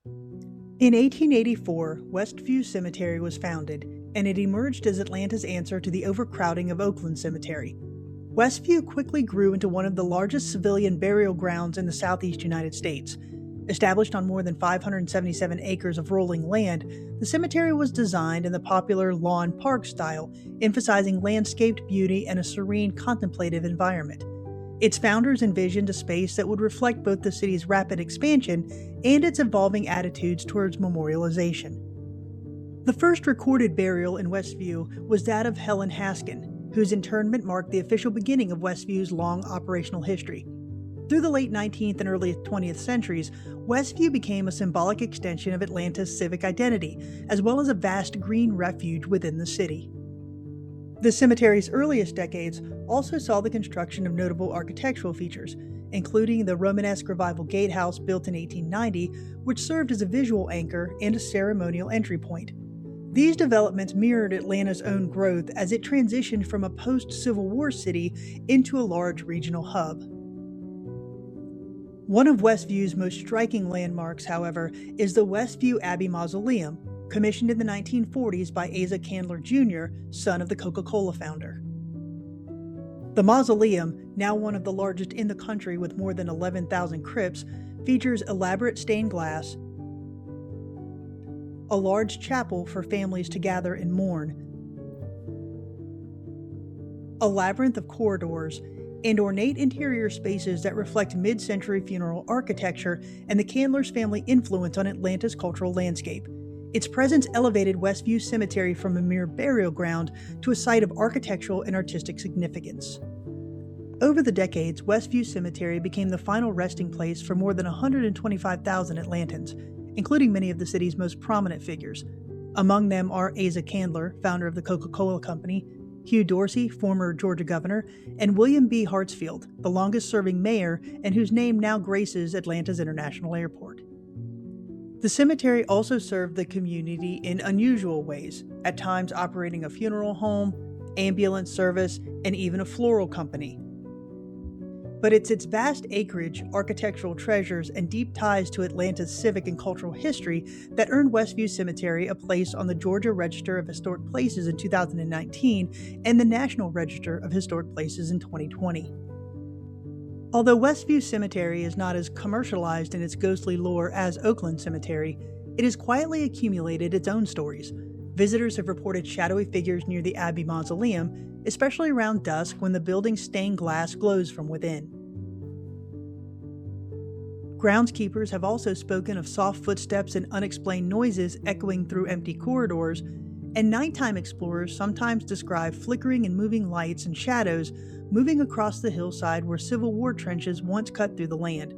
In 1884, Westview Cemetery was founded, and it emerged as Atlanta's answer to the overcrowding of Oakland Cemetery. Westview quickly grew into one of the largest civilian burial grounds in the southeast United States. Established on more than 577 acres of rolling land, the cemetery was designed in the popular lawn park style, emphasizing landscaped beauty and a serene, contemplative environment. Its founders envisioned a space that would reflect both the city's rapid expansion and its evolving attitudes towards memorialization. The first recorded burial in Westview was that of Helen Haskin, whose internment marked the official beginning of Westview's long operational history. Through the late 19th and early 20th centuries, Westview became a symbolic extension of Atlanta's civic identity, as well as a vast green refuge within the city. The cemetery's earliest decades also saw the construction of notable architectural features, including the Romanesque Revival Gatehouse built in 1890, which served as a visual anchor and a ceremonial entry point. These developments mirrored Atlanta's own growth as it transitioned from a post-Civil War city into a large regional hub. One of Westview's most striking landmarks, however, is the Westview Abbey Mausoleum, commissioned in the 1940s by Asa Candler Jr., son of the Coca-Cola founder. The mausoleum, now one of the largest in the country with more than 11,000 crypts, features elaborate stained glass, a large chapel for families to gather and mourn, a labyrinth of corridors, and ornate interior spaces that reflect mid-century funeral architecture and the Candlers family influence on Atlanta's cultural landscape. Its presence elevated Westview Cemetery from a mere burial ground to a site of architectural and artistic significance. Over the decades, Westview Cemetery became the final resting place for more than 125,000 Atlantans, including many of the city's most prominent figures. Among them are Asa Candler, founder of the Coca-Cola Company, Hugh Dorsey, former Georgia governor, and William B. Hartsfield, the longest-serving mayor and whose name now graces Atlanta's International Airport. The cemetery also served the community in unusual ways, at times operating a funeral home, ambulance service, and even a floral company. But it's its vast acreage, architectural treasures, and deep ties to Atlanta's civic and cultural history that earned Westview Cemetery a place on the Georgia Register of Historic Places in 2019 and the National Register of Historic Places in 2020. Although Westview Cemetery is not as commercialized in its ghostly lore as Oakland Cemetery, it has quietly accumulated its own stories. Visitors have reported shadowy figures near the Abbey Mausoleum, especially around dusk when the building's stained glass glows from within. Groundskeepers have also spoken of soft footsteps and unexplained noises echoing through empty corridors, and nighttime explorers sometimes describe flickering and moving lights and shadows moving across the hillside where Civil War trenches once cut through the land.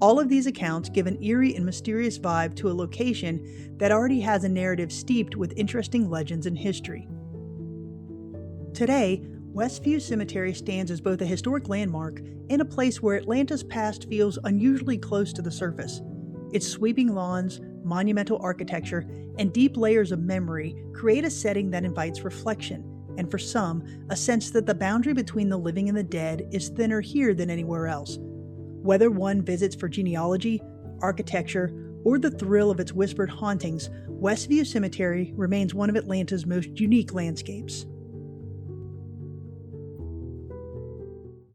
All of these accounts give an eerie and mysterious vibe to a location that already has a narrative steeped with interesting legends and history. Today, Westview Cemetery stands as both a historic landmark and a place where Atlanta's past feels unusually close to the surface. Its sweeping lawns, monumental architecture, and deep layers of memory create a setting that invites reflection, and for some, a sense that the boundary between the living and the dead is thinner here than anywhere else. Whether one visits for genealogy, architecture, or the thrill of its whispered hauntings, Westview Cemetery remains one of Atlanta's most unique landscapes.